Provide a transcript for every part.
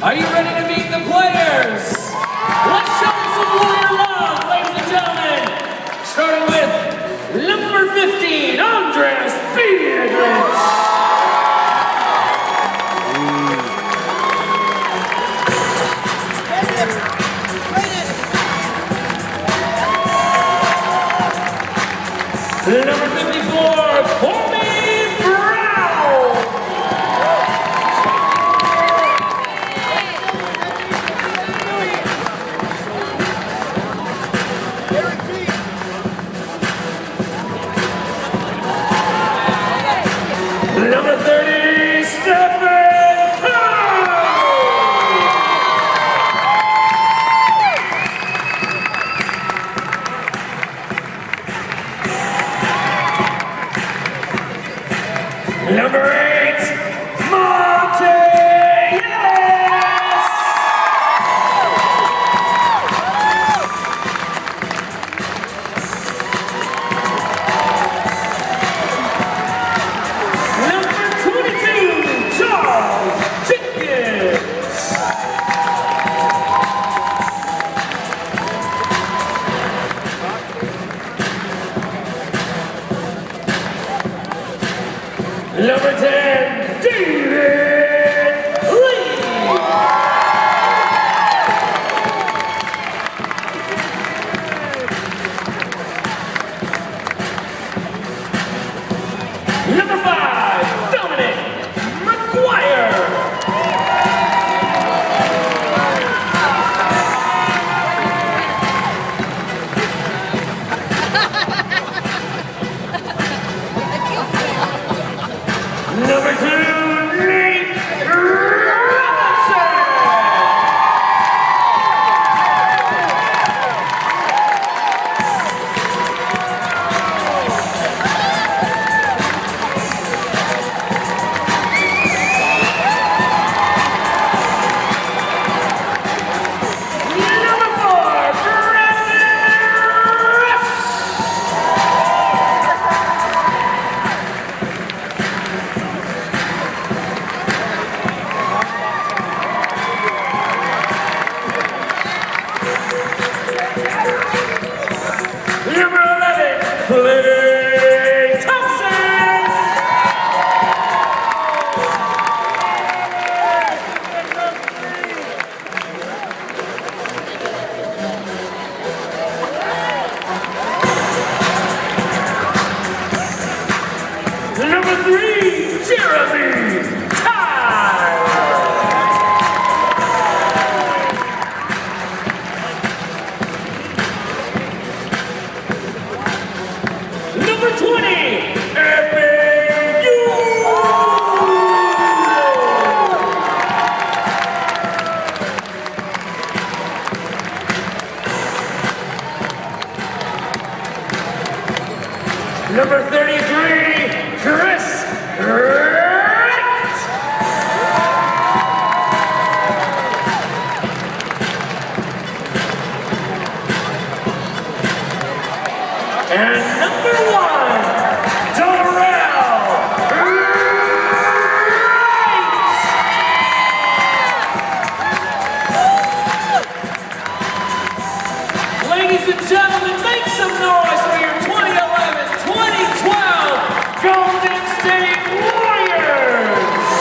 Are you ready to meet the players? Let's show them some Warrior love, ladies and gentlemen. Starting with number 15, Andres Biedrich. Number 54, Colby Brown. Number 30, Stephen Number 8, Monta Ellis. Number 22, Charles Jenkins. Number 10, David Lee. Number 5, Dominic McGuire. Number 2, Nate Robinson. Number 4, Brandon Rush. Number 11, Clay Thompson. Number 3, Jeremy Tyler. Number 20, Epic You. Number 33, Chris Wright. And number 1, Darrell Wright. Ladies and gentlemen, make some noise for your 2011-2012 Golden State Warriors.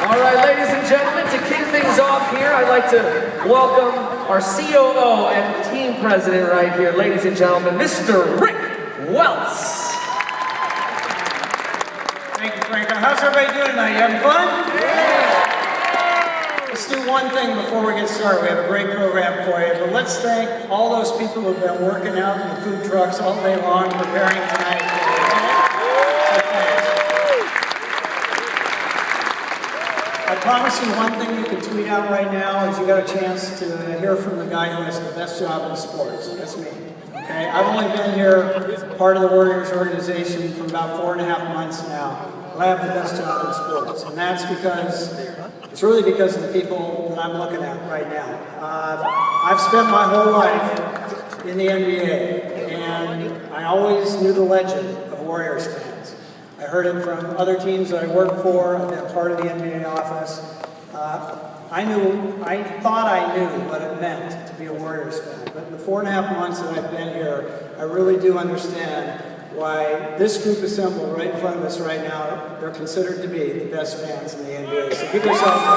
All right, ladies and gentlemen, to kick things off here, I'd like to welcome our COO and team president right here, ladies and gentlemen, Mr. Rick Welts. Thank you, Frank. How's everybody doing tonight? You having fun? Let's do one thing before we get started. We have a great program for you, but let's thank all those people who've been working out in the food trucks all day long preparing tonight. Okay? So thanks. promise you one thing you can tweet out right now is you got a chance to hear from the guy who has the best job in sports. That's me. Okay? I've only been here, part of the Warriors organization, for about 4.5 months now. But I have the best job in sports. And that's because, it's really because of the people that I'm looking at right now. I've spent my whole life in the NBA, and I always knew the legend of Warriors fans. I heard it from other teams that I worked for. I've been part of the NBA office. I thought I knew what it meant to be a Warriors fan, but in the 4.5 months that I've been here, I really do understand why this group assembled right in front of us right now, they're considered to be the best fans in the NBA. So give yourselves a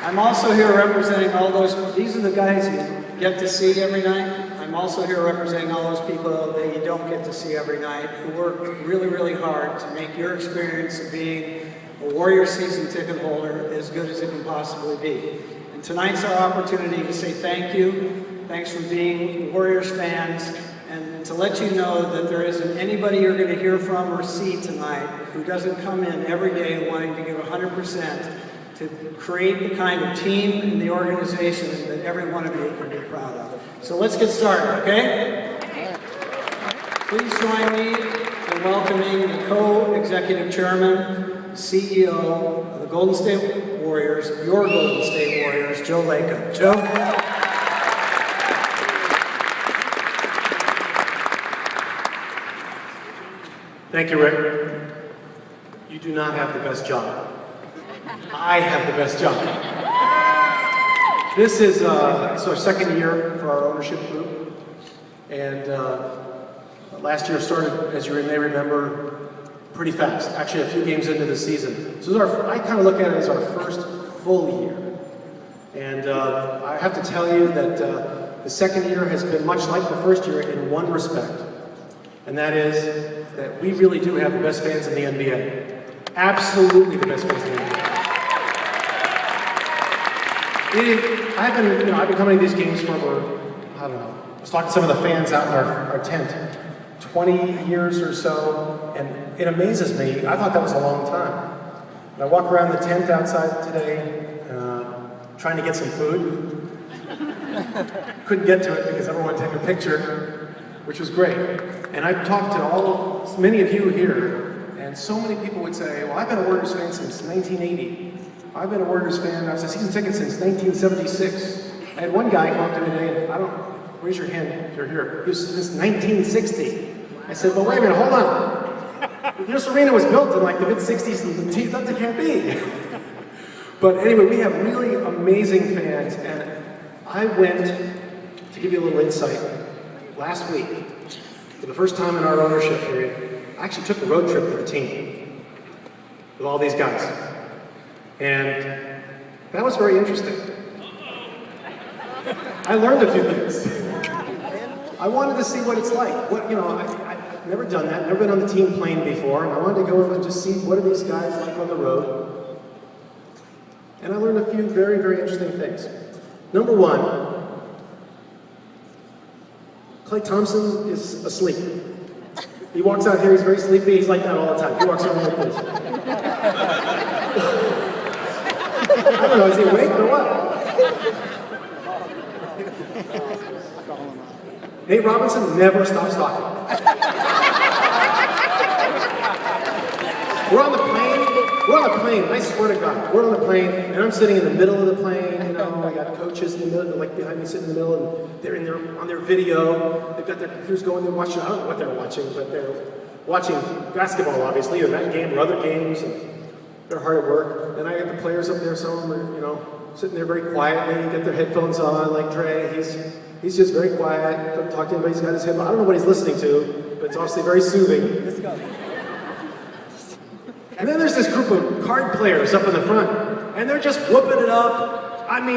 I'm also here representing all those, these are the guys you get to see every night. I'm also here representing all those people that you don't get to see every night who work really, really hard to make your experience of being a Warrior season ticket holder as good as it can possibly be. And tonight's our opportunity to say thank you. Thanks for being Warriors fans, and to let you know that there isn't anybody you're going to hear from or see tonight who doesn't come in every day wanting to give 100% to create the kind of team and the organization that every one of you can be proud of. So let's get started, okay? Please join me in welcoming the co-executive chairman, CEO of the Golden State Warriors, your Golden State Warriors, Joe Lacob. Joe? Thank you, Rick. You do not have the best job. I have the best job. This is it's our second year for our ownership group, and last year started, as you may remember, pretty fast. Actually, a few games into the season. So I kind of look at it as our first full year, and I have to tell you that the second year has been much like the first year in one respect, and that is that we really do have the best fans in the NBA. Absolutely the best fans in the NBA. I've been coming to these games for over, I don't know, I was talking to some of the fans out in our tent, 20 years or so, and it amazes me. I thought that was a long time. And I walk around the tent outside today, trying to get some food. Couldn't get to it because everyone wanted to take a picture, which was great. And I talked to many of you here, and so many people would say, well, I've been a Warriors fan since 1980. I've been a Warriors fan, I've had season tickets since 1976. I had one guy come up to me today, and raise your hand if you're here. He was since 1960. I said, well, wait a minute, hold on. This arena was built in like the mid-60s, and that can't be. But anyway, we have really amazing fans, and I went, to give you a little insight, last week, for the first time in our ownership period, I actually took a road trip with the team, with all these guys. And that was very interesting. I learned a few things. I wanted to see what it's like. I've never done that, never been on the team plane before, and I wanted to go over and just see what are these guys like on the road. And I learned a few very, very interesting things. Number one, Klay Thompson is asleep. He walks out here, he's very sleepy, he's like that all the time. He walks around like this. I don't know, is he awake or what? Nate Robinson never stops talking. We're on the plane, I swear to God, we're on the plane, and I'm sitting in the middle of the plane, I got coaches in the middle, like behind me sitting in the middle, and they're on their video, they've got their computers going, they're watching, I don't know what they're watching, but they're watching basketball, obviously, or that game or other games, and they're hard at work. And I got the players up there, some of them are, sitting there very quietly, get their headphones on, like Dre, he's just very quiet, don't talk to anybody, he's got his headphones, I don't know what he's listening to, but it's obviously very soothing. Let's go. And then there's this group of card players up in the front, and they're just whooping it up. I mean,